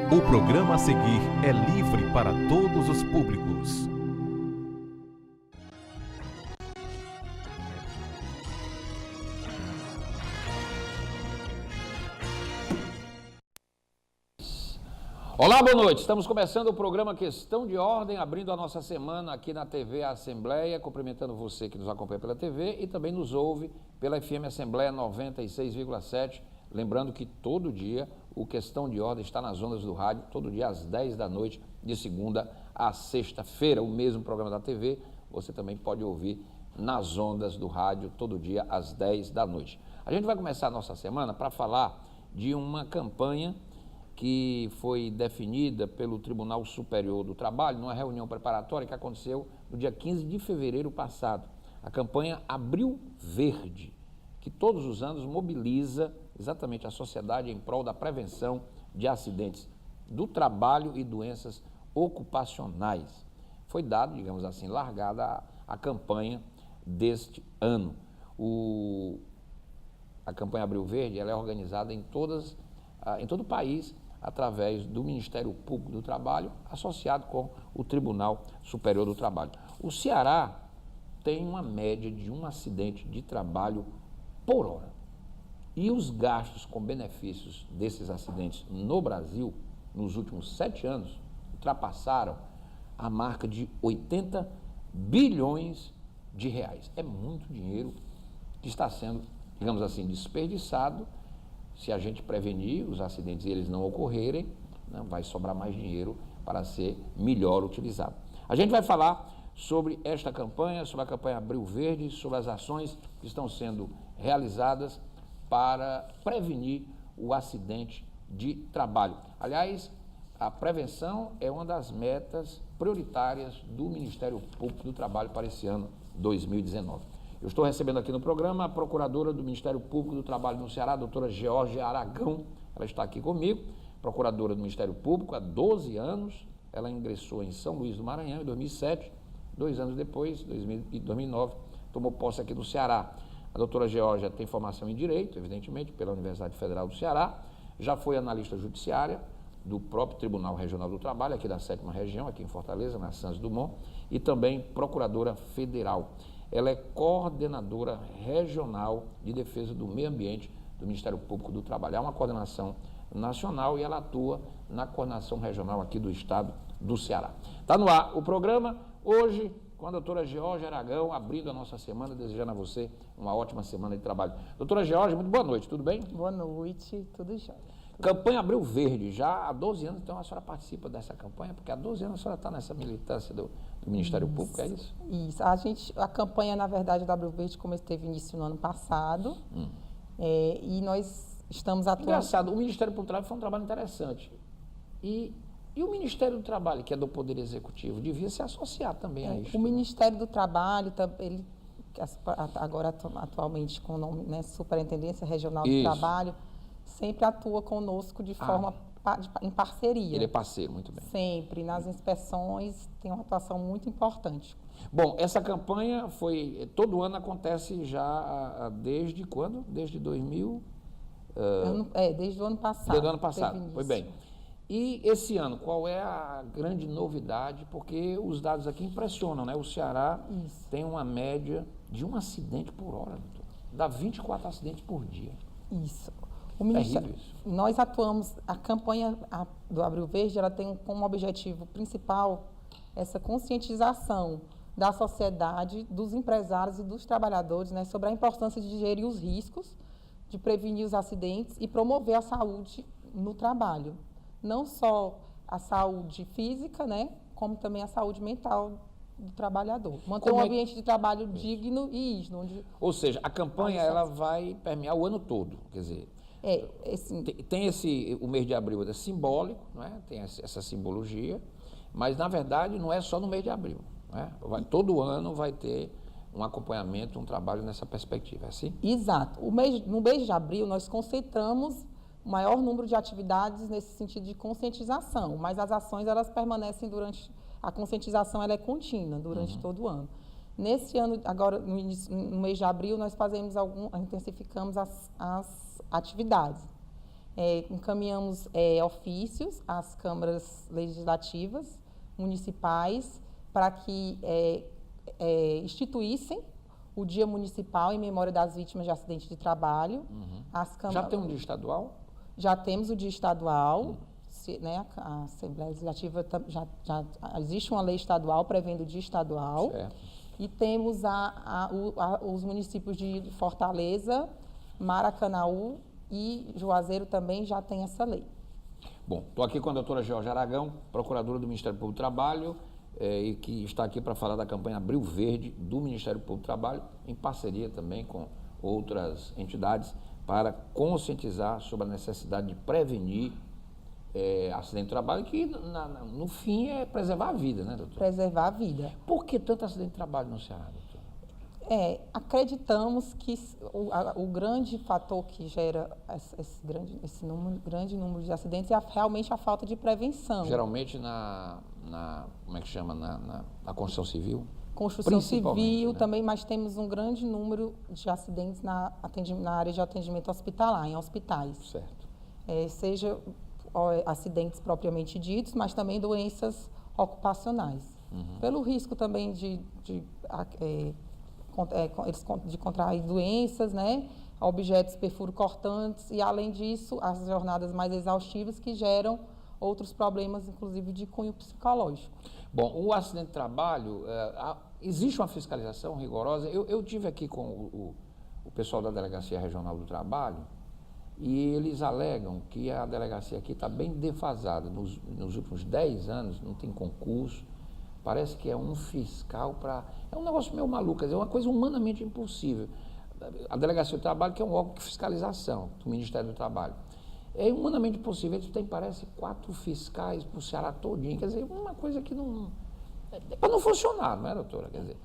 O programa a seguir é livre para todos os públicos. Olá, boa noite. Estamos começando o programa Questão de Ordem, abrindo a nossa semana aqui na TV Assembleia, cumprimentando você que nos acompanha pela TV e também nos ouve pela FM Assembleia 96,7. Lembrando que todo dia o Questão de Ordem está nas ondas do rádio, todo dia às 10 da noite, de segunda a sexta-feira. O mesmo programa da TV, você também pode ouvir nas ondas do rádio, todo dia às 10 da noite. A gente vai começar a nossa semana para falar de uma campanha que foi definida pelo Tribunal Superior do Trabalho, numa reunião preparatória que aconteceu no dia 15 de fevereiro passado. A campanha Abril Verde, que todos os anos mobiliza exatamente a sociedade em prol da prevenção de acidentes do trabalho e doenças ocupacionais. Foi dado, digamos assim, largada a campanha deste ano. A campanha Abril Verde ela é organizada em todo o país, através do Ministério Público do Trabalho, associado com o Tribunal Superior do Trabalho. O Ceará tem uma média de um acidente de trabalho por hora. E os gastos com benefícios desses acidentes no Brasil, nos últimos 7 anos, ultrapassaram a marca de 80 bilhões de reais. É muito dinheiro que está sendo, digamos assim, desperdiçado. Se a gente prevenir os acidentes e eles não ocorrerem, vai sobrar mais dinheiro para ser melhor utilizado. A gente vai falar sobre esta campanha, sobre a campanha Abril Verde, sobre as ações que estão sendo realizadas para prevenir o acidente de trabalho. Aliás, a prevenção é uma das metas prioritárias do Ministério Público do Trabalho para esse ano 2019. Eu estou recebendo aqui no programa a procuradora do Ministério Público do Trabalho no Ceará, a doutora Georgia Aragão. Ela está aqui comigo, procuradora do Ministério Público há 12 anos. Ela ingressou em São Luís do Maranhão em 2007, 2 anos depois, em 2009, tomou posse aqui no Ceará. A doutora Georgia tem formação em Direito, evidentemente, pela Universidade Federal do Ceará, já foi analista judiciária do próprio Tribunal Regional do Trabalho, aqui da 7ª Região, aqui em Fortaleza, na Santos Dumont, e também procuradora federal. Ela é coordenadora regional de defesa do meio ambiente do Ministério Público do Trabalho. É uma coordenação nacional e ela atua na coordenação regional aqui do estado do Ceará. Está no ar o programa, hoje com a doutora Georgia Aragão, abrindo a nossa semana, desejando a você uma ótima semana de trabalho. Doutora Georgia, muito boa noite, tudo bem? Boa noite, tudo jóia. Campanha Abril Verde, já há 12 anos, então a senhora participa dessa campanha, porque há 12 anos a senhora está nessa militância do Ministério Público, é isso? Isso, a campanha, na verdade, do Abril Verde teve início no ano passado, e nós estamos atuando... Engraçado, o Ministério Público do Trabalho foi um trabalho interessante, e o Ministério do Trabalho, que é do Poder Executivo, devia se associar também a isso. O Ministério do Trabalho, ele, agora atualmente com o nome, Superintendência Regional do Trabalho, sempre atua conosco de forma em parceria. Ele é parceiro, muito bem. Sempre, nas inspeções, tem uma atuação muito importante. Bom, essa campanha todo ano acontece já desde quando? Desde 2000? Desde o ano passado. Desde o ano passado, foi bem. E esse ano, qual é a grande novidade? Porque os dados aqui impressionam, né? O Ceará tem uma média de um acidente por hora, doutor. Dá 24 acidentes por dia. Isso. Nós atuamos, a campanha do Abril Verde, ela tem como objetivo principal essa conscientização da sociedade, dos empresários e dos trabalhadores, sobre a importância de gerir os riscos, de prevenir os acidentes e promover a saúde no trabalho. Não só a saúde física, como também a saúde mental do trabalhador. Manter um ambiente de trabalho digno e ígeno. Ou seja, a campanha ela vai permear o ano todo, quer dizer... Tem o mês de abril é simbólico, tem essa simbologia, mas na verdade não é só no mês de abril. Todo ano vai ter um acompanhamento, um trabalho nessa perspectiva, é assim? Exato. No mês de abril nós concentramos o maior número de atividades nesse sentido de conscientização, mas as ações elas permanecem a conscientização ela é contínua durante todo o ano. Nesse ano, agora no mês de abril, nós intensificamos as atividades. Encaminhamos ofícios às câmaras legislativas municipais para que instituíssem o Dia Municipal em memória das vítimas de acidente de trabalho. Já tem um dia estadual? Já temos o dia estadual, né? A Assembleia Legislativa já existe uma lei estadual prevendo o dia estadual. Certo. E temos os municípios de Fortaleza, Maracanaú e Juazeiro também já tem essa lei. Bom, estou aqui com a doutora Georgia Aragão, procuradora do Ministério Público do Trabalho, e que está aqui para falar da campanha Abril Verde do Ministério Público do Trabalho, em parceria também com outras entidades, para conscientizar sobre a necessidade de prevenir acidente de trabalho, que no fim é preservar a vida, né, doutora? Preservar a vida. Por que tanto acidente de trabalho no Ceará, doutora? Acreditamos que o grande fator que gera esse grande número de acidentes é realmente a falta de prevenção. Geralmente como é que chama, na construção civil? Construção civil, né? Também, mas temos um grande número de acidentes na área de atendimento hospitalar, em hospitais. Certo. Seja acidentes propriamente ditos, mas também doenças ocupacionais. Pelo risco também de contrair doenças, né? Objetos perfuro-cortantes e, além disso, as jornadas mais exaustivas que geram outros problemas, inclusive de cunho psicológico. Bom, o acidente de trabalho, existe uma fiscalização rigorosa. Eu tive aqui com o pessoal da Delegacia Regional do Trabalho e eles alegam que a delegacia aqui está bem defasada. Nos últimos 10 anos não tem concurso, parece que é um fiscal para... É um negócio meio maluco, quer dizer, é uma coisa humanamente impossível. A Delegacia do Trabalho, que é um órgão de fiscalização do Ministério do Trabalho, é humanamente impossível. Eles têm, parece, 4 fiscais para o Ceará todinho, quer dizer, uma coisa que não... É para não funcionar, não é, doutora? Quer dizer,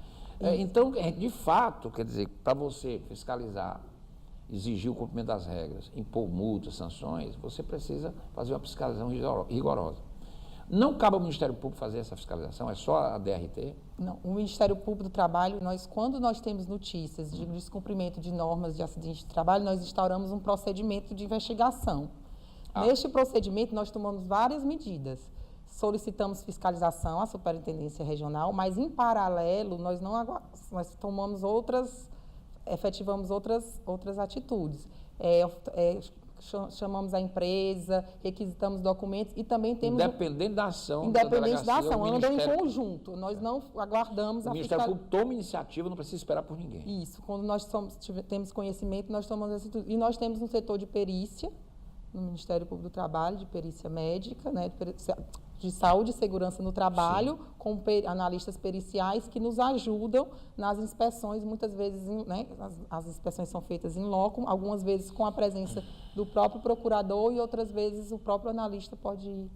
então, de fato, quer dizer, para você fiscalizar, exigir o cumprimento das regras, impor multas, sanções, você precisa fazer uma fiscalização rigorosa. Não cabe ao Ministério Público fazer essa fiscalização, é só a DRT? Não, o Ministério Público do Trabalho, quando nós temos notícias de descumprimento de normas de acidente de trabalho, nós instauramos um procedimento de investigação. Neste procedimento, nós tomamos várias medidas. Solicitamos fiscalização à Superintendência Regional, mas, em paralelo, nós tomamos efetivamos outras atitudes. Chamamos a empresa, requisitamos documentos e também temos... Independente da ação. Independente da ação, andam em conjunto. Nós não aguardamos a fiscalização. O Ministério Público toma iniciativa, não precisa esperar por ninguém. Isso, quando nós temos conhecimento, nós tomamos essa atitude. E nós temos um setor de perícia, no Ministério Público do Trabalho, de perícia médica, né, de saúde e segurança no trabalho, sim, com analistas periciais que nos ajudam nas inspeções, muitas vezes, né, as inspeções são feitas em loco, algumas vezes com a presença do próprio procurador e outras vezes o próprio analista pode ir.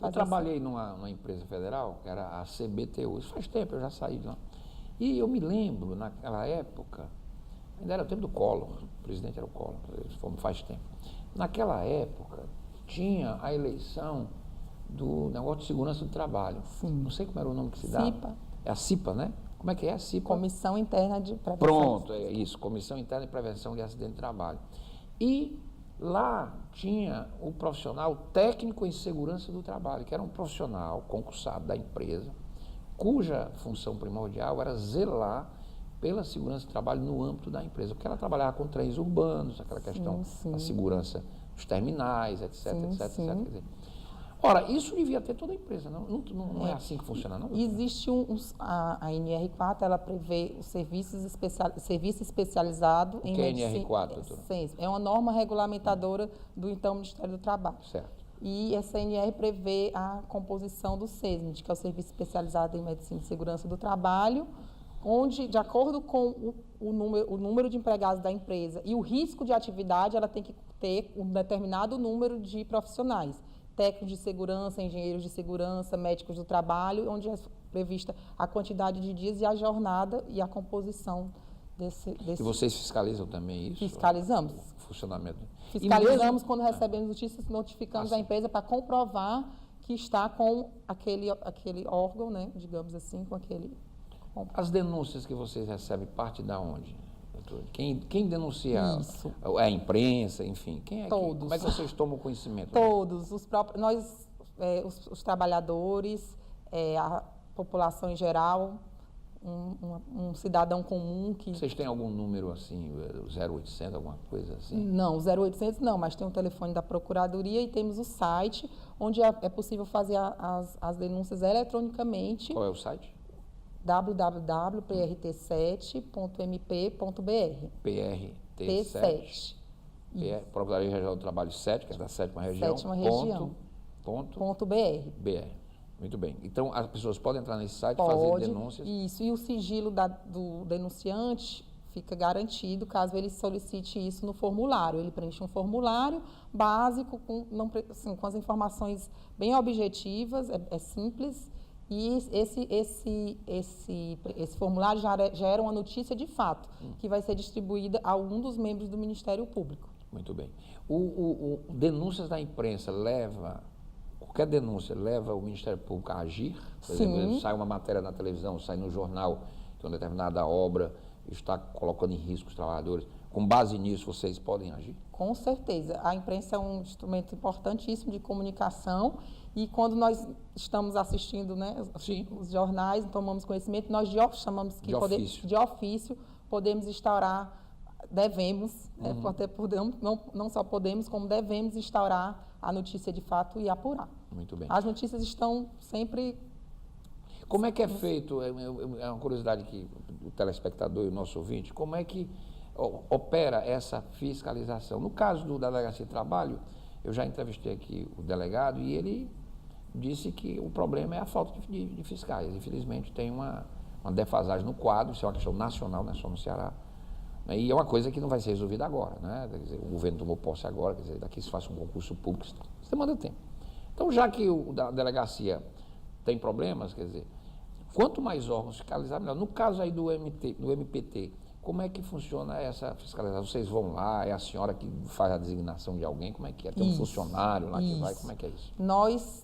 Eu trabalhei numa empresa federal, que era a CBTU, isso faz tempo, eu já saí de lá. E eu me lembro, naquela época, ainda era o tempo do Collor, o presidente era o Collor, faz tempo. Naquela época, tinha a eleição do negócio de segurança do trabalho. Sim. Não sei como era o nome que se dá. CIPA. É a CIPA, né? Como é que é a CIPA? Comissão Interna de Prevenção. Pronto, é isso. Comissão Interna de Prevenção de Acidente de Trabalho. E lá tinha o profissional técnico em segurança do trabalho, que era um profissional concursado da empresa, cuja função primordial era zelar pela segurança do trabalho no âmbito da empresa, porque ela trabalhava com trens urbanos, aquela questão da segurança dos terminais, etc, etc, etc. Quer dizer, ora, isso devia ter toda a empresa, não é assim que funciona, não? Existe a NR4, ela prevê os serviço especializado em medicina. O que é NR4, doutora? É uma norma regulamentadora do então Ministério do Trabalho. Certo. E essa NR prevê a composição do SESMIT, que é o Serviço Especializado em Medicina e Segurança do Trabalho, onde, de acordo com o número de empregados da empresa e o risco de atividade, ela tem que ter um determinado número de profissionais. Técnicos de segurança, engenheiros de segurança, médicos do trabalho, onde é prevista a quantidade de dias e a jornada e a composição desse... E vocês fiscalizam também isso? Fiscalizamos. O funcionamento. Fiscalizamos quando recebemos notícias, notificamos a empresa para comprovar que está com aquele órgão, né, digamos assim, com aquele... As denúncias que vocês recebem, parte da onde? conhecimento? Quem denuncia? Isso. É a imprensa, enfim. Quem é Todos. como é que vocês tomam conhecimento? Todos, os próprios, nós, os trabalhadores, a população em geral, um cidadão comum que... Vocês têm algum número assim, 0800, alguma coisa assim? Não, 0800 não, mas tem o telefone da Procuradoria e temos o site, onde é possível fazer as denúncias eletronicamente. Qual é o site? www.prt7.mp.br. PRT7. Procuradoria Regional do Trabalho 7, que é da 7ª região. 7ª região. Ponto .br. BR. Muito bem. Então, as pessoas podem entrar nesse site e fazer denúncias? Isso, e o sigilo do denunciante fica garantido caso ele solicite isso no formulário. Ele preenche um formulário básico, com as informações bem objetivas, é simples, e esse formulário gera uma notícia de fato, que vai ser distribuída a um dos membros do Ministério Público. Muito bem. O denúncias da imprensa qualquer denúncia leva o Ministério Público a agir? Por exemplo, sai uma matéria na televisão, sai no jornal que uma determinada obra está colocando em risco os trabalhadores. Com base nisso, vocês podem agir? Com certeza. A imprensa é um instrumento importantíssimo de comunicação e quando nós estamos assistindo, né, os jornais, tomamos conhecimento, nós chamamos que de ofício podemos instaurar, devemos, não só podemos, como devemos instaurar a notícia de fato e apurar. Muito bem. As notícias estão sempre... Como é que é feito, é uma curiosidade que o telespectador e o nosso ouvinte, como é que opera essa fiscalização? No caso da Delegacia de Trabalho, eu já entrevistei aqui o delegado e ele disse que o problema é a falta de fiscais. Infelizmente tem uma defasagem no quadro, isso é uma questão nacional, não é só no Ceará. E é uma coisa que não vai ser resolvida agora, né? Quer dizer, o governo tomou posse agora, quer dizer, daqui se faça um concurso público, isso demanda tempo. Então, já que a delegacia tem problemas, quer dizer, quanto mais órgãos fiscalizar, melhor. No caso aí do MPT, como é que funciona essa fiscalização? Vocês vão lá, é a senhora que faz a designação de alguém? Como é que é? Tem um funcionário lá que vai? Como é que é isso? Nós,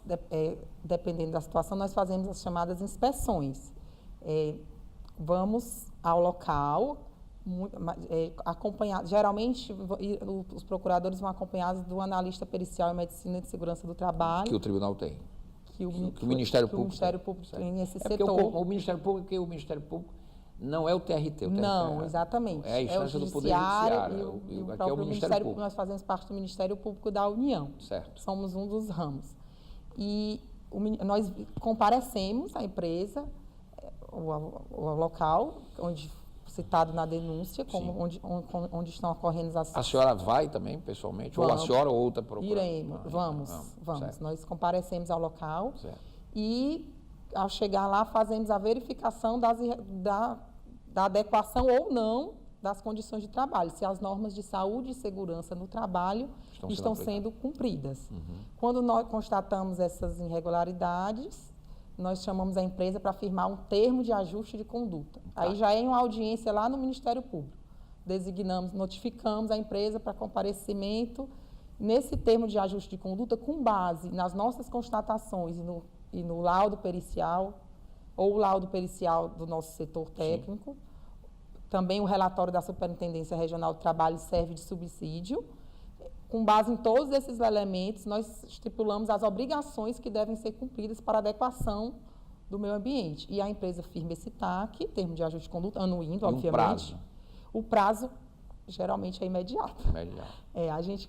dependendo da situação, nós fazemos as chamadas inspeções. Vamos ao local, geralmente os procuradores vão acompanhados do analista pericial em medicina de segurança do trabalho. Que o tribunal tem. Que o Ministério Público tem nesse setor. O Ministério Público não é o TRT. Não, exatamente. É a instância do Poder Judiciário. E o aqui próprio é o Ministério Público. Nós fazemos parte do Ministério Público da União. Certo. Somos um dos ramos. E nós comparecemos à empresa, o local, onde citado na denúncia, onde estão ocorrendo as... A senhora vai também, pessoalmente? Ou a senhora ou outra procuradora? Iremos, vamos. Certo. Nós comparecemos ao local certo. E, ao chegar lá, fazemos a verificação da adequação ou não das condições de trabalho, se as normas de saúde e segurança no trabalho estão sendo cumpridas. Quando nós constatamos essas irregularidades, nós chamamos a empresa para firmar um termo de ajuste de conduta. Aí já é uma audiência lá no Ministério Público. Notificamos a empresa para comparecimento. Nesse termo de ajuste de conduta, com base nas nossas constatações e no laudo pericial, ou o laudo pericial do nosso setor técnico, também o relatório da Superintendência Regional do Trabalho serve de subsídio. Com base em todos esses elementos, nós estipulamos as obrigações que devem ser cumpridas para a adequação do meio ambiente. E a empresa firma esse TAC, termo de ajuste de conduta, anuindo, obviamente. Prazo? O prazo, geralmente, é imediato.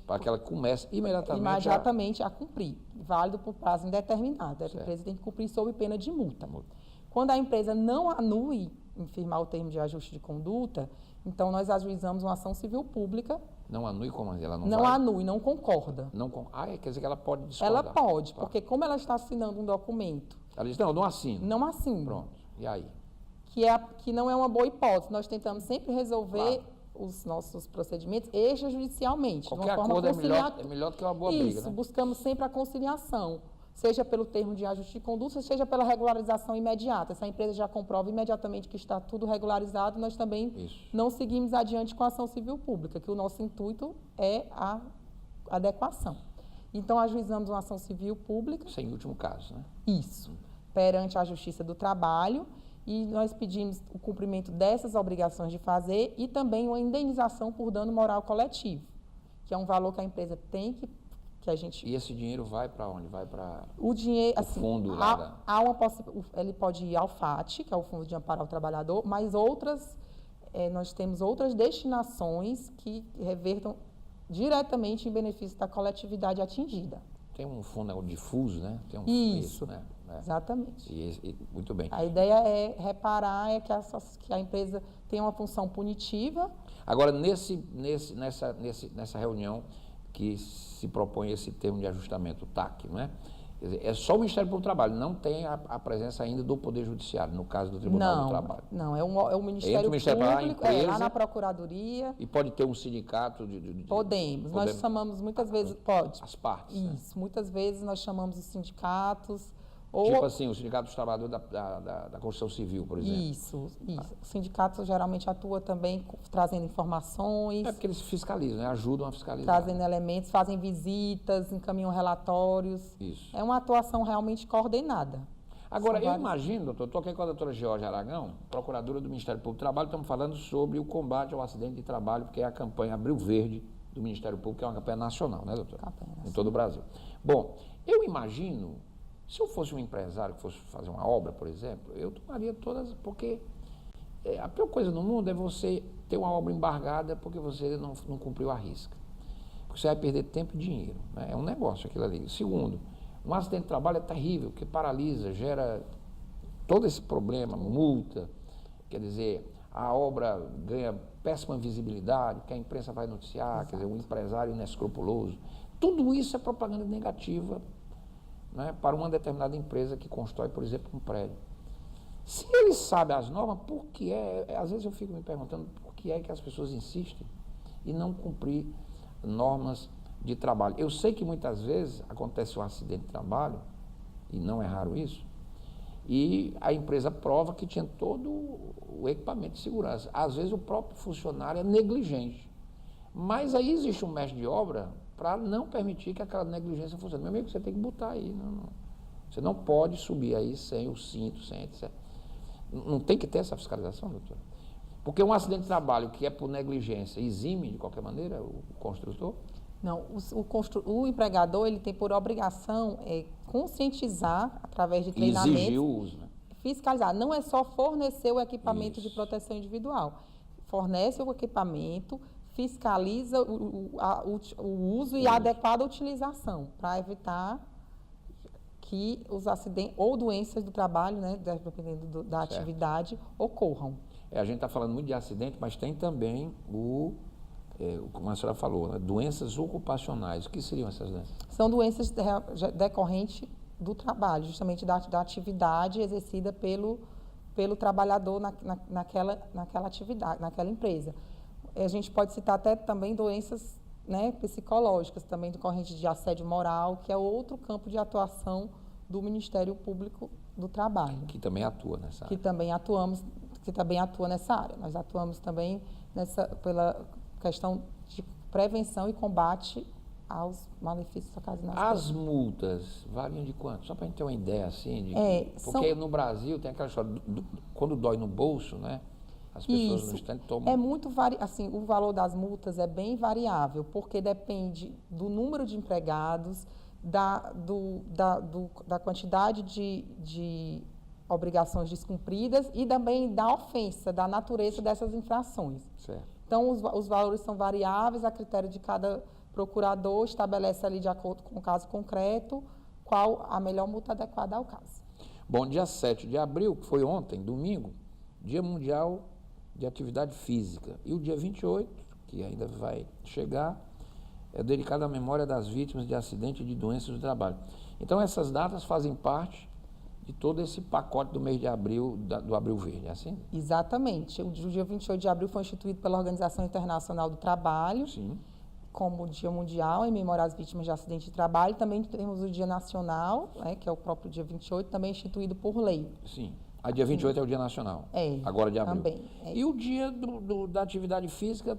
Para que ela comece imediatamente a cumprir, válido por prazo indeterminado. A empresa tem que cumprir sob pena de multa. Quando a empresa não anue em firmar o termo de ajuste de conduta, então nós ajuizamos uma ação civil pública. Não anui como ela não vai? Anui, não concorda. Quer dizer que ela pode discordar? Ela pode, porque como ela está assinando um documento... Ela diz, não assino. Não assino. Pronto, e aí? Que não é uma boa hipótese. Nós tentamos sempre resolver os nossos procedimentos extrajudicialmente. Qualquer acordo é melhor do que uma boa briga, né? Buscamos sempre a conciliação, seja pelo termo de ajuste de conduta, seja pela regularização imediata. Se a empresa já comprova imediatamente que está tudo regularizado, nós também não seguimos adiante com a ação civil pública, que o nosso intuito é a adequação. Então, ajuizamos uma ação civil pública. Isso é em último caso, né? Isso. Perante a Justiça do Trabalho. e nós pedimos o cumprimento dessas obrigações de fazer e também uma indenização por dano moral coletivo, que é um valor que a empresa tem que a gente... E esse dinheiro vai para onde? Vai para o dinheiro, assim, fundo lá há uma ele pode ir ao FAT, que é o Fundo de Amparo ao Trabalhador, mas nós temos outras destinações que revertam diretamente em benefício da coletividade atingida. Tem um fundo difuso, né? Tem Isso, né? Exatamente. Muito bem. A ideia é reparar que a empresa tem uma função punitiva. Agora, nessa reunião que se propõe esse termo de ajustamento, o TAC, não é? Quer dizer, é só o Ministério Público do Trabalho, não tem a presença ainda do Poder Judiciário, no caso do Tribunal do Trabalho. Não, é o Ministério Público, lá na Procuradoria. E pode ter um sindicato Podemos. Nós chamamos muitas vezes, pode. As partes. Isso, né? Muitas vezes nós chamamos os sindicatos. Tipo assim, o Sindicato dos Trabalhadores da Construção Civil, por exemplo. Isso. O sindicato geralmente atua também trazendo informações. É porque eles fiscalizam, né? Ajudam a fiscalizar. Trazendo elementos, fazem visitas, encaminham relatórios. Isso. É uma atuação realmente coordenada. Agora, eu imagino, doutor, estou aqui com a doutora Georgia Aragão, procuradora do Ministério Público do Trabalho, estamos falando sobre o combate ao acidente de trabalho, porque é a campanha Abril Verde do Ministério Público, que é uma campanha nacional, né, doutora? Em todo o Brasil. Bom, eu imagino... Se eu fosse um empresário que fosse fazer uma obra, por exemplo, eu tomaria todas, porque a pior coisa no mundo é você ter uma obra embargada porque você não cumpriu a risca. Porque você vai perder tempo e dinheiro, né? É um negócio aquilo ali. Segundo, um acidente de trabalho é terrível, porque paralisa, gera todo esse problema, multa, quer dizer, a obra ganha péssima visibilidade, porque a imprensa vai noticiar, Exato. Quer dizer, um empresário inescrupuloso. Tudo isso é propaganda negativa, né, para uma determinada empresa que constrói, por exemplo, um prédio. Se ele sabe as normas, por que às vezes eu fico me perguntando por que é que as pessoas insistem em não cumprir normas de trabalho. Eu sei que muitas vezes acontece um acidente de trabalho, e não é raro isso, e a empresa prova que tinha todo o equipamento de segurança. Às vezes o próprio funcionário é negligente. Mas aí existe um mestre de obra para não permitir que aquela negligência funcione. Meu amigo, você tem que botar aí. Você não pode subir aí sem o cinto, sem etc. Não tem que ter essa fiscalização, doutor? Porque um acidente de trabalho que é por negligência exime, de qualquer maneira, o construtor? Não, o empregador ele tem por obrigação conscientizar, através de treinamentos... Exigir o uso, né? Fiscalizar. Não é só fornecer o equipamento de proteção individual. Fornece o equipamento, fiscaliza o uso e a adequada utilização, para evitar que os acidentes ou doenças do trabalho, né, dependendo da atividade, ocorram. A gente está falando muito de acidente, mas tem também como a senhora falou, né, doenças ocupacionais. O que seriam essas doenças? São doenças decorrentes do trabalho, justamente da atividade exercida pelo trabalhador naquela atividade, naquela empresa. A gente pode citar até também doenças, né, psicológicas, também decorrentes de assédio moral, que é outro campo de atuação do Ministério Público do Trabalho. Que também atua nessa área. Que também atua nessa área. Nós atuamos também pela questão de prevenção e combate aos malefícios ocasionados. As multas variam de quanto? Só para a gente ter uma ideia assim. Porque no Brasil tem aquela história, quando dói no bolso, né? As pessoas no instante tomam... É muito assim, o valor das multas é bem variável, porque depende do número de empregados, da quantidade de obrigações descumpridas e também da ofensa, da natureza dessas infrações. Certo. Então, os valores são variáveis, a critério de cada procurador estabelece ali, de acordo com o caso concreto, qual a melhor multa adequada ao caso. Bom, dia 7 de abril, que foi ontem, domingo, Dia Mundial de Atividade Física. E o dia 28, que ainda vai chegar, é dedicado à memória das vítimas de acidente e de doenças do trabalho. Então, essas datas fazem parte de todo esse pacote do mês de abril, do Abril Verde, é assim? Exatamente. O dia 28 de abril foi instituído pela Organização Internacional do Trabalho, Sim. Como Dia Mundial em memória às vítimas de acidente de trabalho. Também temos o Dia Nacional, né, que é o próprio dia 28, também instituído por lei. Sim. A dia 28 é o Dia Nacional. Agora de abril. Também. E o dia da atividade física,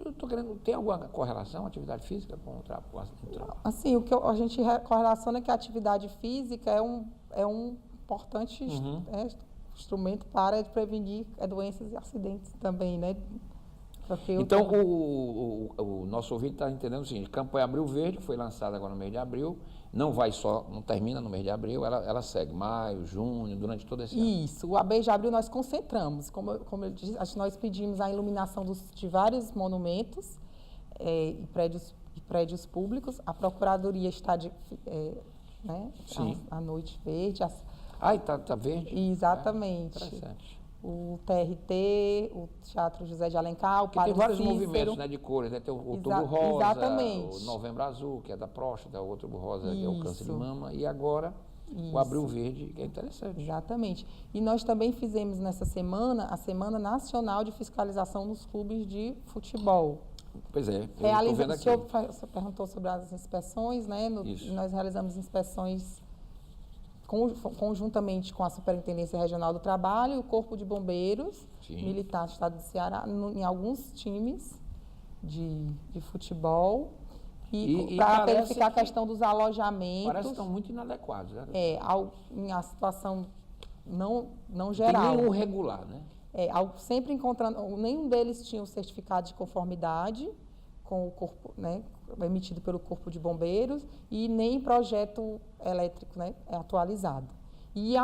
eu estou querendo, tem alguma correlação, atividade física com o acidente de trabalho? Assim, o que a gente correlaciona é que a atividade física é um importante instrumento para prevenir doenças e acidentes também, né? Então, o nosso ouvinte está entendendo o seguinte: campanha Abril Verde, foi lançada agora no mês de abril, não termina no mês de abril, ela segue maio, junho, durante todo esse ano. Isso, o mês de abril nós concentramos, como eu disse, nós pedimos a iluminação de vários monumentos e prédios públicos, a Procuradoria está né, a Noite Verde. Tá verde? Exatamente. Interessante. O TRT, o Teatro José de Alencar, o Padre Tem vários Cícero. movimentos, né, de cores, né? Tem o Outubro Rosa, exatamente. o Novembro Azul, que é da próstata, o Outubro Rosa, que é o câncer de mama, e agora Isso. o Abril Verde, que é interessante. Exatamente. E nós também fizemos nessa semana a Semana Nacional de Fiscalização nos Clubes de Futebol. Pois é, eu estou vendo aqui. O senhor perguntou sobre as inspeções, né? Nós realizamos inspeções conjuntamente com a Superintendência Regional do Trabalho e o Corpo de Bombeiros Militar do Estado do Ceará, em alguns times de futebol, e para verificar a questão dos alojamentos. Parece que estão muito inadequados, né? Em a situação não geral. Tem nenhum regular, né? Sempre encontrando, nenhum deles tinha o certificado de conformidade com o corpo, né, emitido pelo Corpo de Bombeiros, e nem projeto elétrico, né, atualizado. E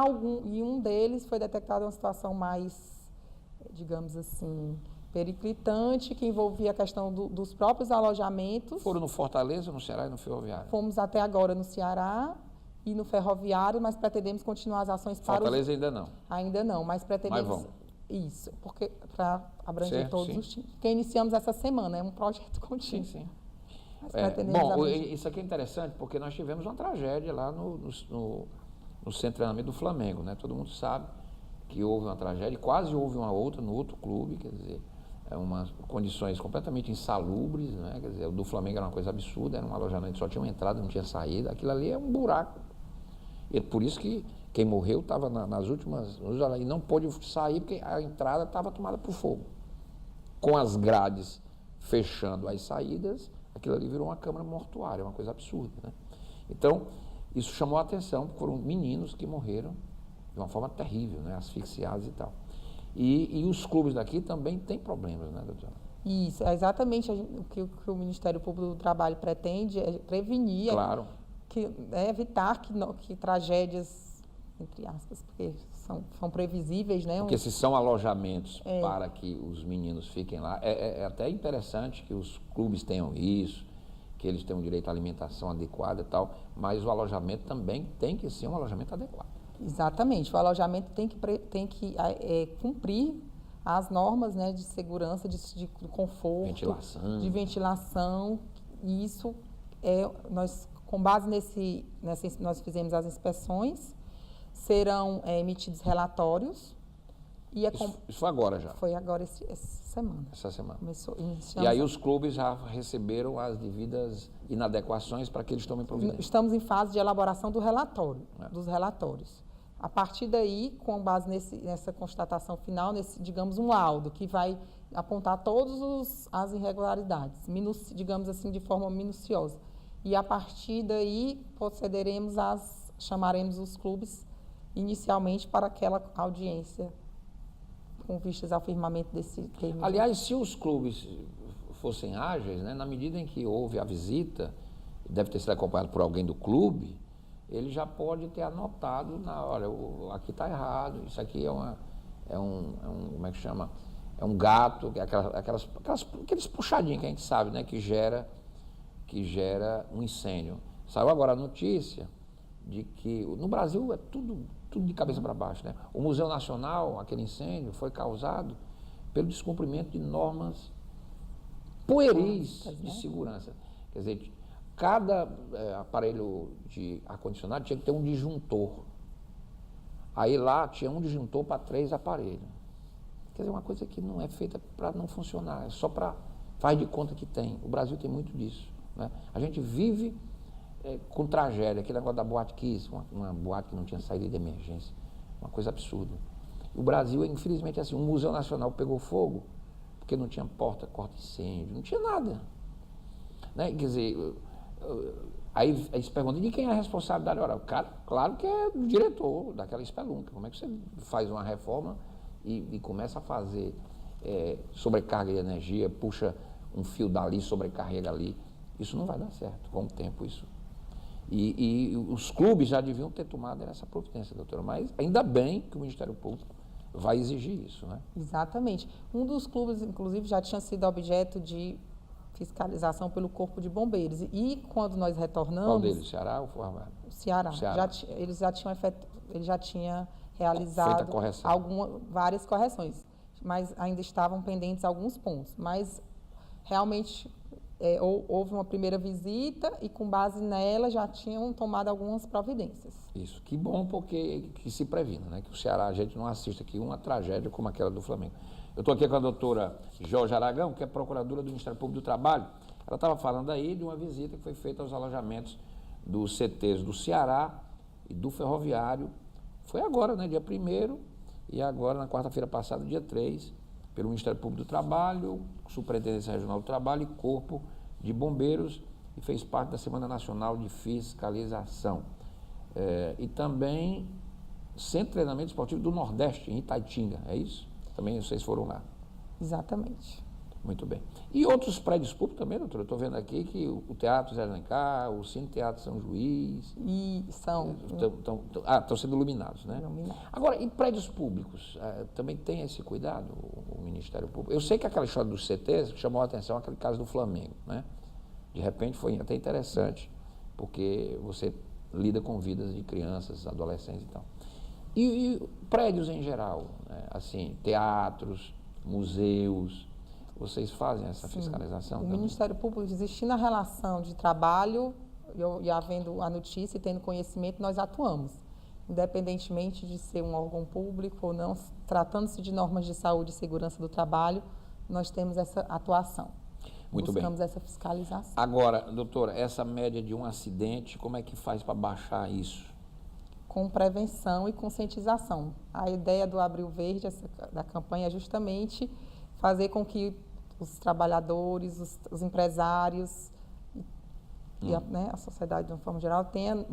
um deles foi detectado uma situação mais, digamos assim, periclitante, que envolvia a questão dos próprios alojamentos. Foram no Fortaleza, no Ceará e no Ferroviário? Fomos até agora no Ceará e no Ferroviário, mas pretendemos continuar as ações para Fortaleza ainda não? Ainda não, mas pretendemos... Mas vão. Isso, porque para abranger todos os times. Porque iniciamos essa semana, é um projeto contínuo. Sim. Bom, isso aqui é interessante porque nós tivemos uma tragédia lá no centro de treinamento do Flamengo, né? Todo mundo sabe que houve uma tragédia, quase houve uma outra no outro clube, quer dizer, umas condições completamente insalubres, né? Quer dizer, o do Flamengo era uma coisa absurda, era um alojamento que só tinha uma entrada, não tinha saída, aquilo ali é um buraco. E por isso que quem morreu estava nas últimas, e não pôde sair porque a entrada estava tomada por fogo. Com as grades fechando as saídas, aquilo ali virou uma câmara mortuária, uma coisa absurda, né? Então, isso chamou a atenção, porque foram meninos que morreram de uma forma terrível, né? Asfixiados e tal. E os clubes daqui também têm problemas, né, doutora? Isso, é exatamente o que o Ministério Público do Trabalho pretende, é prevenir, claro. Evitar que tragédias, entre aspas, porque são previsíveis, né? Porque se são alojamentos para que os meninos fiquem lá, é até interessante que os clubes tenham isso, que eles tenham direito à alimentação adequada e tal, mas o alojamento também tem que ser um alojamento adequado. Exatamente, o alojamento tem que cumprir as normas, né, de segurança, de conforto, de ventilação, e isso com base nós fizemos as inspeções, serão emitidos relatórios. Isso foi agora já? Foi agora essa semana. Essa semana. E aí os clubes já receberam as devidas inadequações para que eles tomem providência? Estamos em fase de elaboração dos relatórios. A partir daí, com base nessa constatação final, digamos, um laudo que vai apontar todas as irregularidades, digamos assim, de forma minuciosa. E a partir daí, chamaremos os clubes inicialmente para aquela audiência com vistas ao firmamento desse termo. Aliás, se os clubes fossem ágeis, né, na medida em que houve a visita, deve ter sido acompanhado por alguém do clube, ele já pode ter anotado olha, aqui está errado, isso aqui como é que chama? É um gato, aqueles puxadinhos que a gente sabe, né, que gera um incêndio. Saiu agora a notícia de que no Brasil é tudo de cabeça para baixo, né? O Museu Nacional, aquele incêndio, foi causado pelo descumprimento de normas pueris de segurança. Quer dizer, cada aparelho de ar-condicionado tinha que ter um disjuntor. Aí lá tinha um disjuntor para 3 aparelhos. Quer dizer, uma coisa que não é feita para não funcionar, é só para faz de conta que tem. O Brasil tem muito disso, né? A gente vive com tragédia, aquele negócio da Boate Kiss, uma boate que não tinha saída de emergência, uma coisa absurda. O Brasil, infelizmente, é assim, o Museu Nacional pegou fogo porque não tinha porta corta-incêndio, não tinha nada, né? Quer dizer, Aí se pergunta, de quem é a responsabilidade? Ora, o cara, claro que é do diretor daquela espelunca. Como é que você faz uma reforma e começa a fazer sobrecarga de energia, puxa um fio dali, sobrecarrega ali? Isso não vai dar certo com o tempo, isso. E os clubes já deviam ter tomado essa providência, doutora, mas ainda bem que o Ministério Público vai exigir isso, né? Exatamente. Um dos clubes, inclusive, já tinha sido objeto de fiscalização pelo Corpo de Bombeiros. E quando nós retornamos... Qual deles, Ceará ou Forrado? O Ceará. Ceará. Ele já tinha realizado várias correções, mas ainda estavam pendentes alguns pontos. Mas realmente houve uma primeira visita e, com base nela, já tinham tomado algumas providências. Isso, que bom, porque que se previna, né? Que o Ceará, a gente não assista aqui uma tragédia como aquela do Flamengo. Eu estou aqui com a doutora Jorge Aragão, que é procuradora do Ministério Público do Trabalho. Ela estava falando aí de uma visita que foi feita aos alojamentos dos CTs do Ceará e do Ferroviário. Foi agora, né, dia 1º, e agora, na quarta-feira passada, dia 3, pelo Ministério Público do Trabalho, Superintendência Regional do Trabalho e Corpo de Bombeiros, e fez parte da Semana Nacional de Fiscalização. E também Centro de Treinamento Esportivo do Nordeste, em Itaitinga, é isso? Também vocês foram lá. Exatamente. Muito bem. E outros prédios públicos também, doutora? Eu estou vendo aqui que o Teatro Zé Alencar, o Cine Teatro São Juiz... E são... Estão sendo iluminados, né? Iluminados. Agora, em prédios públicos, também tem esse cuidado, o Ministério Público? Eu sei que aquela história dos CTs chamou a atenção, aquele caso do Flamengo, né? De repente foi até interessante, porque você lida com vidas de crianças, adolescentes e tal. E prédios em geral, né? Assim, teatros, museus, vocês fazem essa fiscalização? O também? Ministério Público, existindo a relação de trabalho e havendo a notícia e tendo conhecimento, nós atuamos. Independentemente de ser um órgão público ou não, tratando-se de normas de saúde e segurança do trabalho, nós temos essa atuação. Muito Buscamos bem. essa fiscalização. Agora, doutora, essa média de um acidente, como é que faz para baixar isso? Com prevenção e conscientização. A ideia do Abril Verde, da campanha, é justamente fazer com que os trabalhadores, os empresários e a sociedade, de uma forma geral, tenha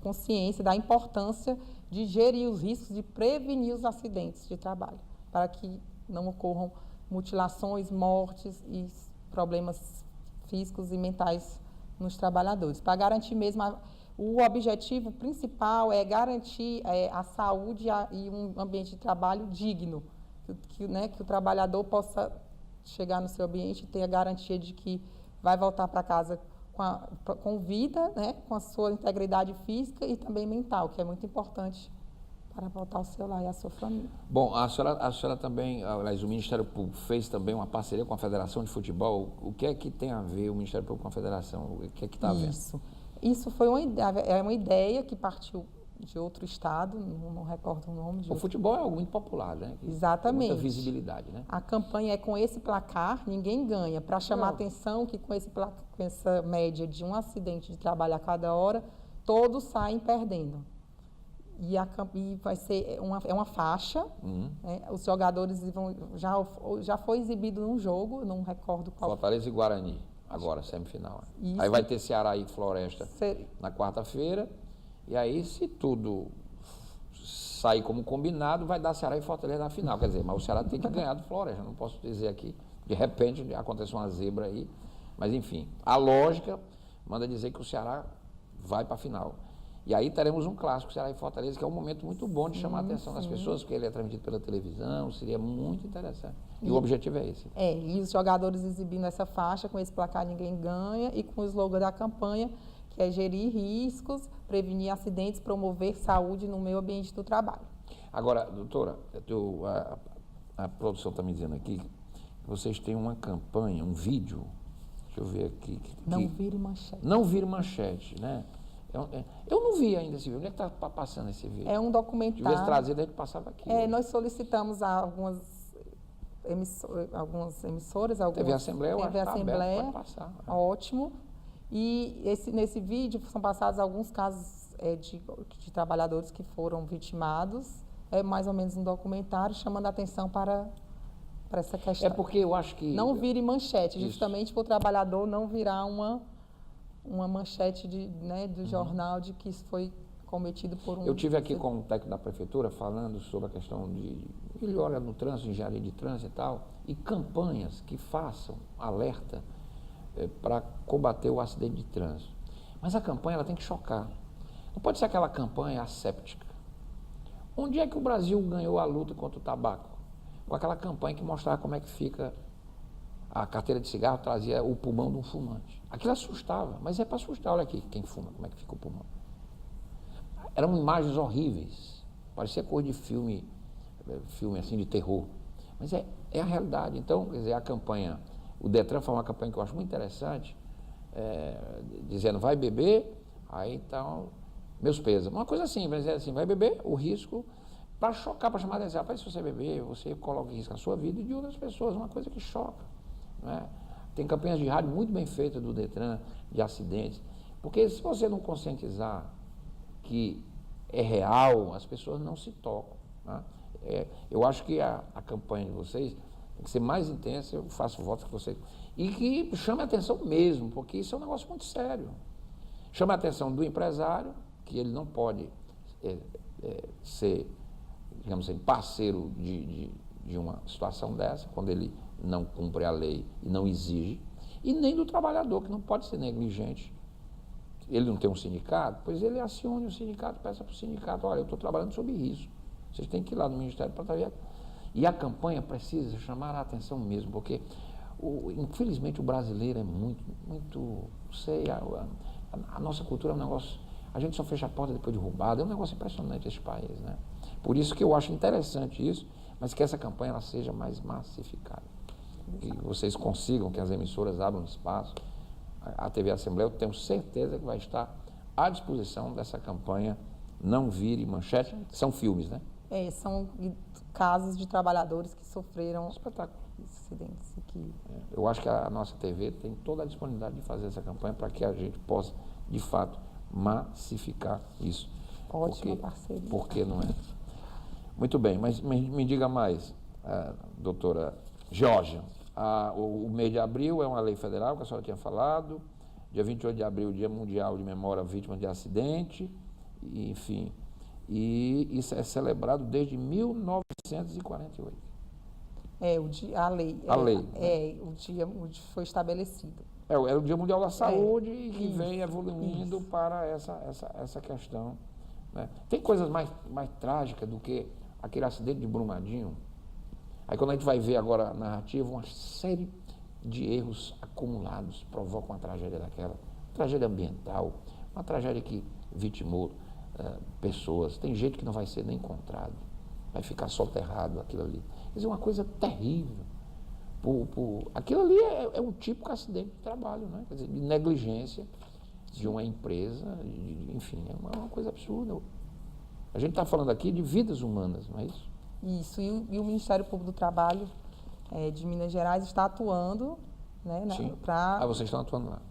consciência da importância de gerir os riscos, de prevenir os acidentes de trabalho, para que não ocorram mutilações, mortes e problemas físicos e mentais nos trabalhadores. Para garantir mesmo, o objetivo principal é garantir a saúde e um ambiente de trabalho digno, que o trabalhador possa chegar no seu ambiente e ter a garantia de que vai voltar para casa com vida, né, com a sua integridade física e também mental, que é muito importante para voltar ao seu lar e à sua família. Bom, a senhora também, aliás, o Ministério Público fez também uma parceria com a Federação de Futebol. O que é que tem a ver o Ministério Público com a Federação? O que é que está havendo? Isso foi uma ideia que partiu de outro estado, não recordo o nome. O futebol é algo muito popular, né? Exatamente. Tem muita visibilidade, né? A campanha é com esse placar, ninguém ganha, para chamar a atenção que com essa média de um acidente de trabalho a cada hora, todos saem perdendo. E vai ser uma faixa, né? Os jogadores já foi exibido num jogo, não recordo qual. Fortaleza e Guarani, agora, semifinal. Isso. Aí vai ter Ceará e Floresta na quarta-feira, e aí, se tudo sair como combinado, vai dar Ceará e Fortaleza na final. Quer dizer, mas o Ceará tem que ganhar do Floresta, não posso dizer aqui, de repente aconteceu uma zebra aí, mas enfim, a lógica manda dizer que o Ceará vai para a final. E aí teremos um clássico, Ceará e Fortaleza, que é um momento muito bom de chamar a atenção das pessoas, porque ele é transmitido pela televisão, seria muito interessante. E o objetivo é esse. E os jogadores exibindo essa faixa, com esse placar ninguém ganha, e com o slogan da campanha, que é gerir riscos, prevenir acidentes, promover saúde no meio ambiente do trabalho. Agora, doutora, a produção está me dizendo aqui que vocês têm uma campanha, um vídeo, deixa eu ver aqui. Não vire manchete. Não vire manchete, né? Eu não vi ainda esse vídeo. Onde é que está passando esse vídeo? É um documentário. Devia trazer, daí que passava aqui. Nós solicitamos a algumas emissoras. TV Assembleia, eu acho que TV Assembleia, pode passar. Ótimo. E nesse vídeo são passados alguns casos de trabalhadores que foram vitimados. É mais ou menos um documentário chamando a atenção para essa questão. É porque eu acho que... Não vire manchete, justamente para o trabalhador não virar uma manchete do jornal de que isso foi cometido por um... Eu tive aqui com o técnico da prefeitura falando sobre a questão de melhora no trânsito, engenharia de trânsito e tal, e campanhas que façam alerta para combater o acidente de trânsito. Mas a campanha ela tem que chocar. Não pode ser aquela campanha asséptica. Onde é que o Brasil ganhou a luta contra o tabaco? Com aquela campanha que mostrava como é que fica a carteira de cigarro, trazia o pulmão de um fumante. Aquilo assustava, mas é para assustar. Olha aqui, quem fuma, como é que fica o pulmão. Eram imagens horríveis, parecia cor de filme assim de terror. Mas é a realidade. Então, quer dizer, a campanha, o Detran foi uma campanha que eu acho muito interessante, dizendo, vai beber, aí então, meus pesos. Uma coisa simples, assim, vai beber, o risco, para chocar, para chamar a atenção. Rapaz, se você beber, você coloca em risco a sua vida e de outras pessoas, uma coisa que choca. Não é? Tem campanhas de rádio muito bem feitas do Detran, de acidentes, porque se você não conscientizar que é real, as pessoas não se tocam. Né? Eu acho que a campanha de vocês tem que ser mais intensa, eu faço votos que vocês... E que chame a atenção mesmo, porque isso é um negócio muito sério. Chame a atenção do empresário, que ele não pode ser, digamos assim, parceiro de uma situação dessa, quando ele não cumpre a lei e não exige, e nem do trabalhador, que não pode ser negligente. Ele não tem um sindicato, pois ele acione o sindicato, peça para o sindicato, olha, eu estou trabalhando sob risco, vocês têm que ir lá no Ministério para trabalhar. E a campanha precisa chamar a atenção mesmo, porque, infelizmente, o brasileiro é muito, não sei, a nossa cultura é um negócio, a gente só fecha a porta depois de roubada, é um negócio impressionante esse país, né? Por isso que eu acho interessante isso, mas que essa campanha ela seja mais massificada. Que vocês consigam, que as emissoras abram espaço. A TV Assembleia, eu tenho certeza que vai estar à disposição dessa campanha Não Vire Manchete. São filmes, né? São casos de trabalhadores que sofreram acidentes aqui. Eu acho que a nossa TV tem toda a disponibilidade de fazer essa campanha para que a gente possa, de fato, massificar isso. Ótima parceria. Porque não é? Muito bem, mas me diga mais, doutora Georgia. O mês de abril é uma lei federal, que a senhora tinha falado. Dia 28 de abril, Dia Mundial de Memória à Vítima de Acidente. E, enfim, e isso é celebrado desde 1948. A lei. A lei. O dia onde foi estabelecido. É o Dia Mundial da Saúde que vem evoluindo para essa questão. Né? Tem coisas mais trágicas do que aquele acidente de Brumadinho. Aí quando a gente vai ver agora a narrativa, uma série de erros acumulados provocam uma tragédia daquela. Tragédia ambiental, uma tragédia que vitimou pessoas. Tem gente que não vai ser nem encontrado, vai ficar soterrado aquilo ali. Quer dizer, uma coisa terrível. Aquilo ali é um típico acidente de trabalho, né? Quer dizer, de negligência de uma empresa, enfim, é uma coisa absurda. A gente está falando aqui de vidas humanas, não é isso? Isso, e o Ministério Público do Trabalho de Minas Gerais está atuando, né? Vocês estão atuando lá?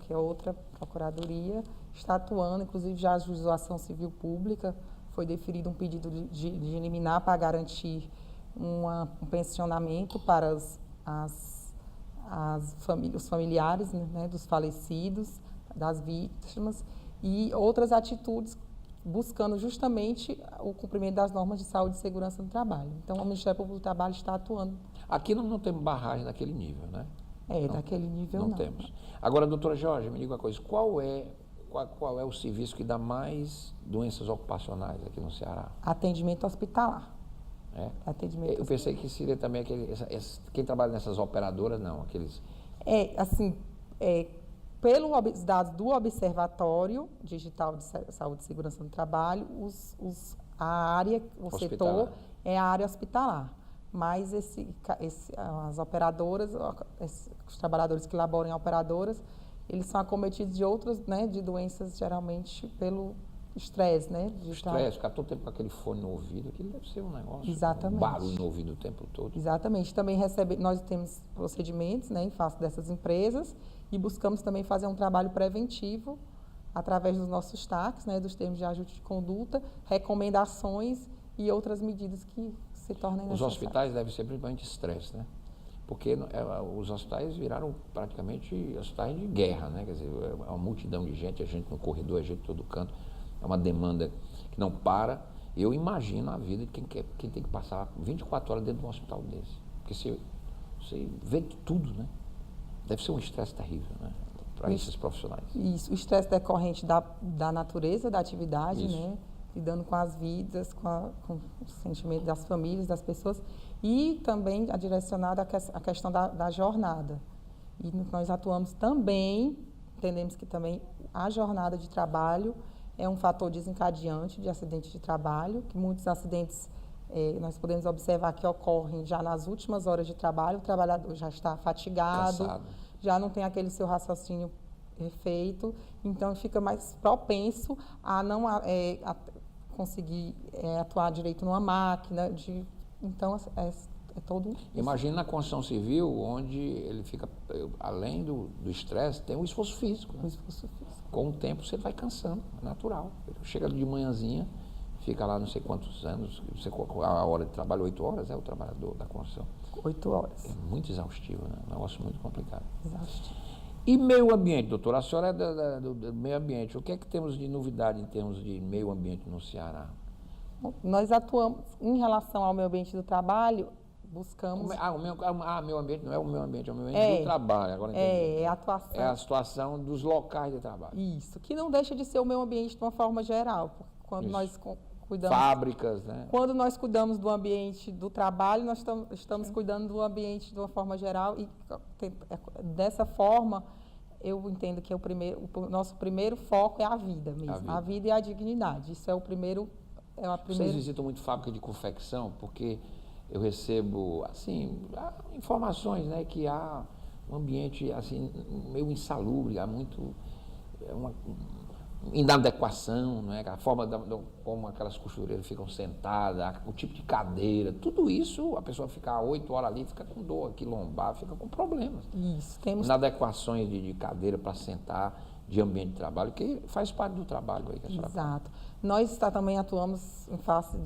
Que é outra procuradoria, está atuando, inclusive já a Juização Civil Pública foi deferido um pedido de liminar para garantir um pensionamento para os familiares, né, dos falecidos, das vítimas, e outras atitudes buscando justamente o cumprimento das normas de saúde e segurança do trabalho. Então, o Ministério Público do Trabalho está atuando. Aqui não temos barragem daquele nível, né? Daquele nível não. Não temos. Agora, doutora Jorge, me diga uma coisa, qual é o serviço que dá mais doenças ocupacionais aqui no Ceará? Atendimento hospitalar. Atendimento Eu pensei que seria também quem trabalha nessas operadoras, não, aqueles... Pelos dados do Observatório Digital de Saúde e Segurança do Trabalho, o setor é a área hospitalar. Mas as operadoras, os trabalhadores que laboram em operadoras, eles são acometidos de outras, né, de doenças geralmente pelo estresse, né? Estresse, ficar todo tempo com aquele fone no ouvido, aquilo deve ser um negócio. Exatamente. Um barulho no ouvido o tempo todo. Exatamente. Também nós temos procedimentos, né, em face dessas empresas e buscamos também fazer um trabalho preventivo através dos nossos TACs, né, dos termos de ajuste de conduta, recomendações e outras medidas que se tornem necessárias. Os hospitais devem ser principalmente estresse, né? porque os hospitais viraram praticamente hospitais de guerra, né? Quer dizer, é uma multidão de gente, a gente no corredor, a gente em todo canto, é uma demanda que não para. Eu imagino a vida de quem tem que passar 24 horas dentro de um hospital desse, porque você vê de tudo, né? Deve ser um estresse terrível, né? Para esses profissionais. Isso, o estresse decorrente da natureza da atividade, né? Lidando com as vidas, com o sentimento das famílias, das pessoas, e também direcionado à questão da jornada. E nós atuamos também, entendemos que também a jornada de trabalho é um fator desencadeante de acidentes de trabalho, que muitos acidentes nós podemos observar que ocorrem já nas últimas horas de trabalho, o trabalhador já está fatigado, Cansado. Já não tem aquele seu raciocínio feito, então fica mais propenso a não conseguir atuar direito numa máquina. Então, é todo... Imagina na construção civil, onde ele fica, além do estresse, tem o esforço físico. Né? O esforço físico. Com o tempo você vai cansando, é natural. Chega de manhãzinha, fica lá não sei quantos anos, a hora de trabalho, 8 horas, é o trabalhador da construção. 8 horas. É muito exaustivo, né? Um negócio muito complicado. Exaustivo. E meio ambiente, doutora? A senhora é do meio ambiente. O que é que temos de novidade em termos de meio ambiente no Ceará? Nós atuamos, em relação ao meio ambiente do trabalho, buscamos... Meio ambiente não é o meio ambiente, é o meio ambiente do trabalho. Agora entendi. É a atuação... É a situação dos locais de trabalho. Isso, que não deixa de ser o meio ambiente de uma forma geral. Quando nós cuidamos... Fábricas, né? Quando nós cuidamos do ambiente do trabalho, nós estamos cuidando do ambiente de uma forma geral e dessa forma eu entendo que o nosso primeiro foco é a vida mesmo, a vida e a dignidade. Isso é a primeira... Vocês visitam muito fábrica de confecção? Porque eu recebo, assim, informações, né, que há um ambiente, assim, meio insalubre, há muito... uma inadequação, né? A forma como aquelas costureiras ficam sentadas, o tipo de cadeira, tudo isso, a pessoa fica 8 horas ali, fica com dor aqui lombar, fica com problemas. Isso, temos... Inadequações de cadeira para sentar, de ambiente de trabalho, que faz parte do trabalho aí que a senhora Exato. Nós também atuamos em face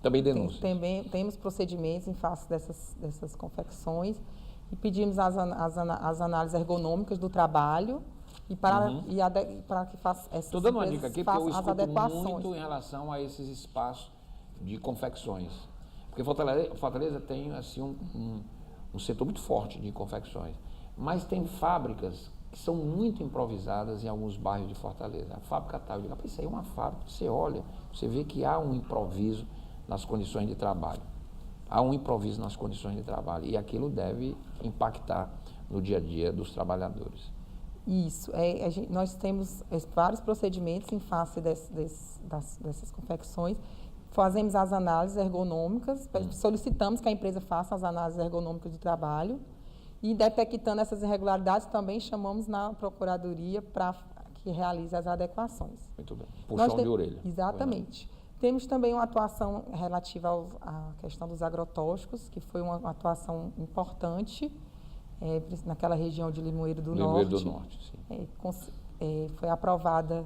Também denúncias. Também temos procedimentos em face dessas confecções e pedimos as análises ergonômicas do trabalho, e para que faça essas Estou dando uma dica aqui, porque eu escuto muito em relação a esses espaços de confecções. Porque Fortaleza tem assim, um setor muito forte de confecções. Mas tem fábricas que são muito improvisadas em alguns bairros de Fortaleza. A fábrica tal, eu digo, isso aí é uma fábrica, você olha, você vê que há um improviso nas condições de trabalho. Há um improviso nas condições de trabalho. E aquilo deve impactar no dia a dia dos trabalhadores. Isso, nós temos vários procedimentos em face dessas confecções, fazemos as análises ergonômicas, solicitamos que a empresa faça as análises ergonômicas do trabalho e detectando essas irregularidades também chamamos na procuradoria para que realize as adequações. Muito bem, puxão de orelha. Exatamente. Temos também uma atuação relativa à questão dos agrotóxicos, que foi uma atuação importante, naquela região de Limoeiro do Norte. Limoeiro do Norte, sim. Foi aprovada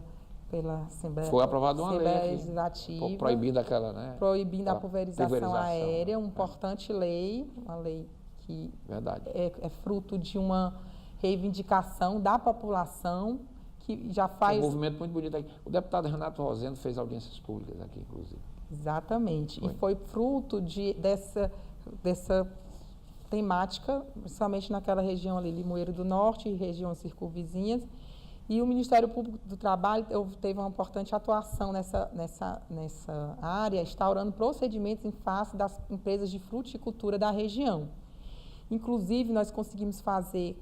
pela Assembleia, uma lei Legislativa. Proibindo aquela, né? Proibindo a pulverização aérea, uma importante lei, uma lei que é fruto de uma reivindicação da população, que já faz... É um movimento muito bonito aqui. O deputado Renato Rosendo fez audiências públicas aqui, inclusive. Exatamente. E foi fruto dessa temática, principalmente naquela região ali, Limoeiro do Norte e regiões circunvizinhas. E o Ministério Público do Trabalho teve uma importante atuação nessa área, instaurando procedimentos em face das empresas de fruticultura da região. Inclusive, nós conseguimos fazer,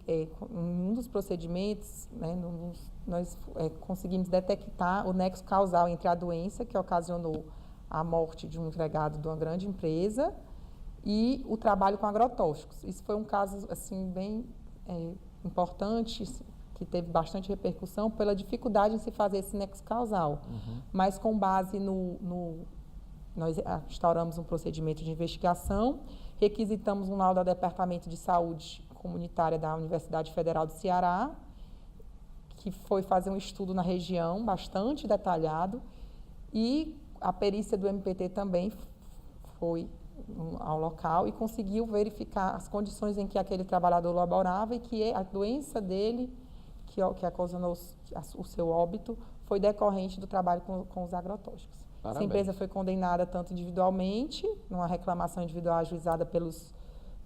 um dos procedimentos, né, nós conseguimos detectar o nexo causal entre a doença que ocasionou a morte de um empregado de uma grande empresa e o trabalho com agrotóxicos. Isso foi um caso assim, bem importante, que teve bastante repercussão pela dificuldade em se fazer esse nexo causal. Mas com base nós instauramos um procedimento de investigação, requisitamos um laudo do Departamento de Saúde Comunitária da Universidade Federal do Ceará, que foi fazer um estudo na região bastante detalhado, e a perícia do MPT também foi ao local e conseguiu verificar as condições em que aquele trabalhador laborava e que a doença dele, que ocasionou o seu óbito, foi decorrente do trabalho com os agrotóxicos. Parabéns. Essa empresa foi condenada tanto individualmente, numa reclamação individual ajuizada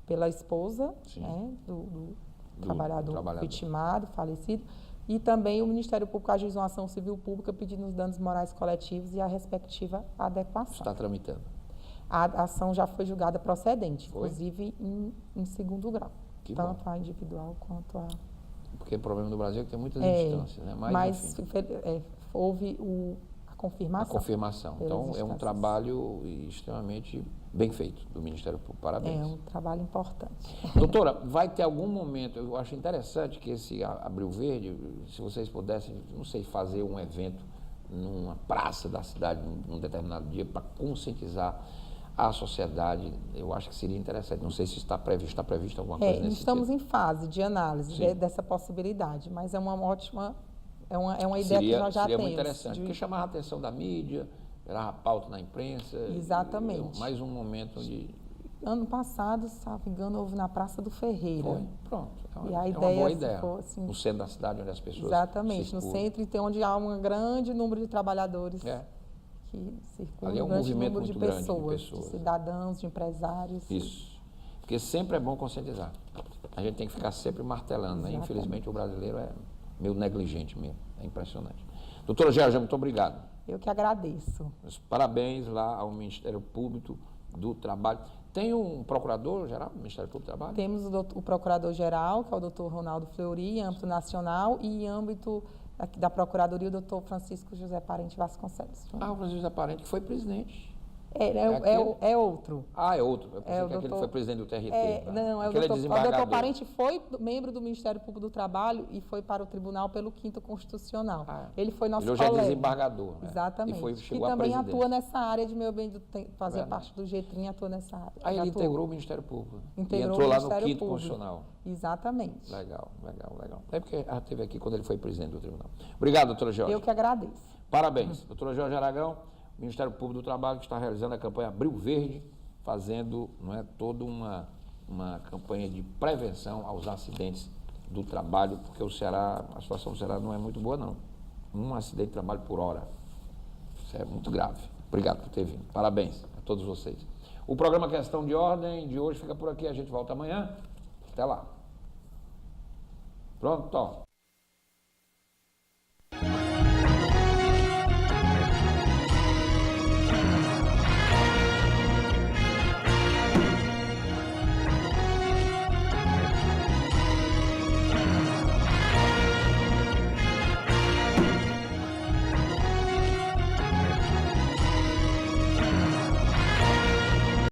pela esposa, né, do trabalhador vitimado, falecido, e também o Ministério Público ajuizou uma ação civil pública pedindo os danos morais coletivos e a respectiva adequação. Está tramitando. A ação já foi julgada procedente, Foi? inclusive em segundo grau, Que tanto bom. a individual quanto a... Porque o problema do Brasil é que tem muitas instâncias, né? Mas enfim, houve a a confirmação. confirmação. pelas Então, é um instâncias. trabalho extremamente bem feito do Ministério Público. Parabéns. É um trabalho importante. Doutora, vai ter algum momento, eu acho interessante que esse Abril Verde, se vocês pudessem, não sei, fazer um evento numa praça da cidade, num determinado dia, para conscientizar a sociedade, eu acho que seria interessante. Não sei se está previsto alguma coisa nesse Estamos sentido. em fase de análise Sim. dessa possibilidade, mas é uma ótima, é uma ideia que nós já seria temos. muito interessante, porque chamava a atenção da mídia, gerava pauta na imprensa. Exatamente. Mais um momento de... Ano passado, se não me engano, houve na Praça do Ferreira. Foi, pronto. E a é uma ideia boa ideia. ficou assim... No centro da cidade, onde as pessoas... Exatamente, no circulam. centro, e onde há um grande número de trabalhadores É. que circulam, Ali é um grande movimento número muito grande de pessoas, pessoas. cidadãos, de empresários. Isso. Porque sempre é bom conscientizar. A gente tem que ficar sempre martelando, né? Exatamente. Infelizmente, o brasileiro é meio negligente mesmo. É impressionante. Doutora Georgia, muito obrigado. Eu que agradeço. Meus parabéns lá ao Ministério Público do Trabalho. Tem um procurador-geral do Ministério Público do Trabalho? Temos o Procurador-Geral, que é o doutor Ronaldo Fleury, em âmbito nacional, e em âmbito da Procuradoria, o doutor Francisco José Parente Vasconcelos. Ah, o Francisco José Parente, que foi presidente. É outro. Ah, é outro. Eu pensei É o que aquele doutor- foi presidente do TRT. Não, é o Aquele doutor, o desembargador. doutor Parente foi membro do Ministério Público do Trabalho e foi para o tribunal pelo 5º Constitucional. Ah, Ele foi nosso ele hoje colega. é desembargador. Né? Exatamente. E foi, que chegou a também presidente. atua nessa área de meio ambiente, fazia Verdade. parte do Getrim, atua nessa área. Aí ele Atuou. integrou o Ministério Público. Integrou e entrou o lá no Ministério 5º Público. Constitucional. Exatamente. Legal. É porque ela esteve aqui quando ele foi presidente do tribunal. Obrigado, doutora Jorge. Eu que agradeço. Parabéns. Doutora Jorge Aragão, Ministério Público do Trabalho, que está realizando a campanha Abril Verde, fazendo toda uma campanha de prevenção aos acidentes do trabalho, porque o Ceará, a situação do Ceará não é muito boa, não. Um acidente de trabalho por hora. Isso é muito grave. Obrigado por ter vindo. Parabéns a todos vocês. O programa Questão de Ordem de hoje fica por aqui. A gente volta amanhã. Até lá. Pronto?